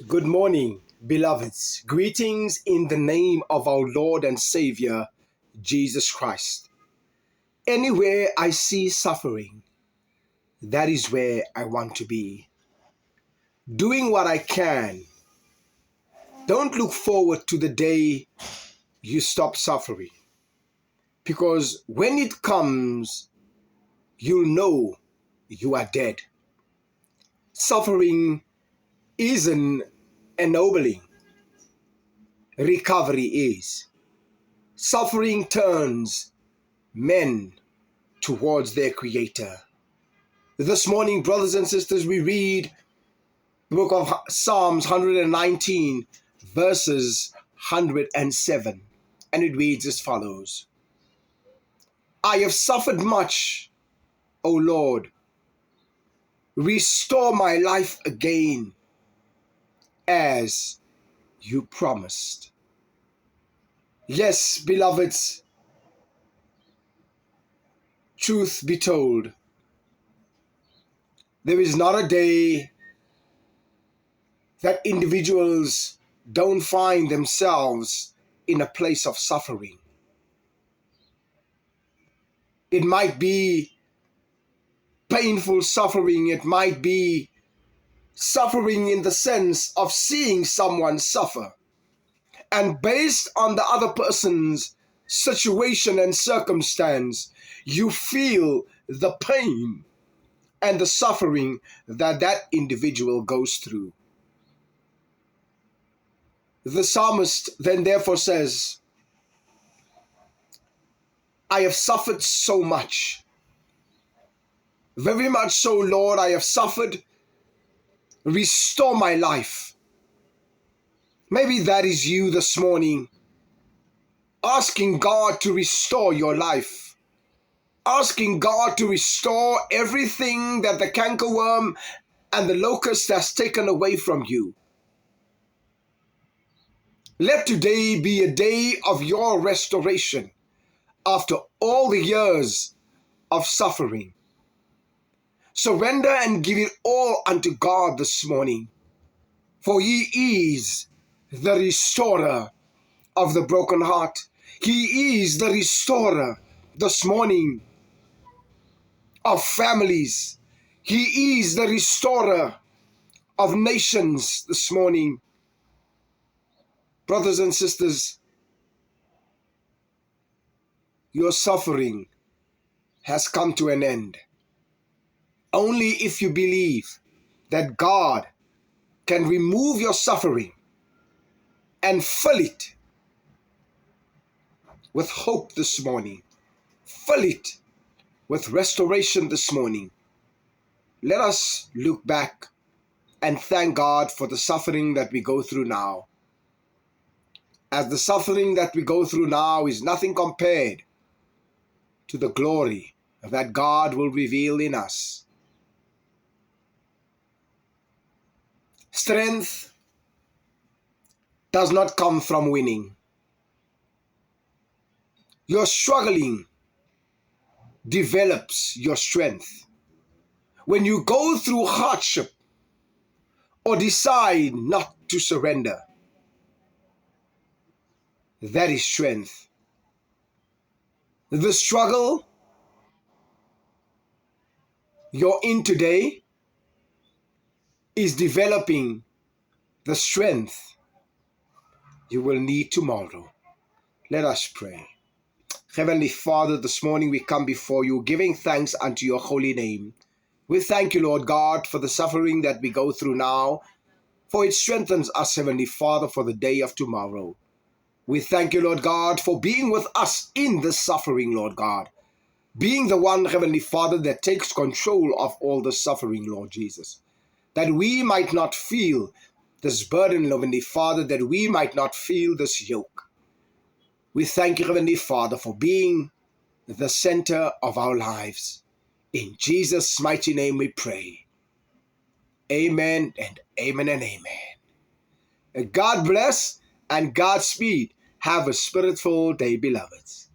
Good morning, beloveds. Greetings in the name of our Lord and Savior, Jesus Christ. Anywhere I see suffering, that is where I want to be. Doing what I can. Don't look forward to the day you stop suffering. Because when it comes, you'll know you are dead. Suffering isn't ennobling. Recovery is. Suffering turns men towards their Creator. This morning, brothers and sisters, we read the book of Psalms 119, verses 107, and it reads as follows. I have suffered much, O Lord. Restore my life again, as you promised. Yes, beloveds, truth be told, there is not a day that individuals don't find themselves in a place of suffering. It might be painful suffering. It might be suffering in the sense of seeing someone suffer. And based on the other person's situation and circumstance, you feel the pain and the suffering that that individual goes through. The psalmist then therefore says, I have suffered so much. Very much so, Lord, I have suffered. Restore my life. Maybe that is you this morning, asking God to restore your life, asking God to restore everything that the cankerworm and the locust has taken away from you. Let today be a day of your restoration after all the years of suffering. Surrender and give it all unto God this morning, for He is the restorer of the broken heart. He is the restorer this morning of families. He is the restorer of nations this morning. Brothers and sisters, your suffering has come to an end. Only if you believe that God can remove your suffering and fill it with hope this morning, fill it with restoration this morning. Let us look back and thank God for the suffering that we go through now. As the suffering that we go through now is nothing compared to the glory that God will reveal in us. Strength does not come from winning. Your struggling develops your strength. When you go through hardship or decide not to surrender, that is strength. The struggle you're in today is developing the strength you will need tomorrow. Let us pray. Heavenly Father, this morning we come before you, giving thanks unto your holy name. We thank you, Lord God, for the suffering that we go through now, for it strengthens us, Heavenly Father, for the day of tomorrow. We thank you, Lord God, for being with us in this suffering, Lord God, being the one, Heavenly Father, that takes control of all the suffering, Lord Jesus, that we might not feel this burden, Heavenly Father, that we might not feel this yoke. We thank you, Heavenly Father, for being the center of our lives. In Jesus' mighty name we pray. Amen and amen and amen. God bless and Godspeed. Have a spiritful day, beloveds.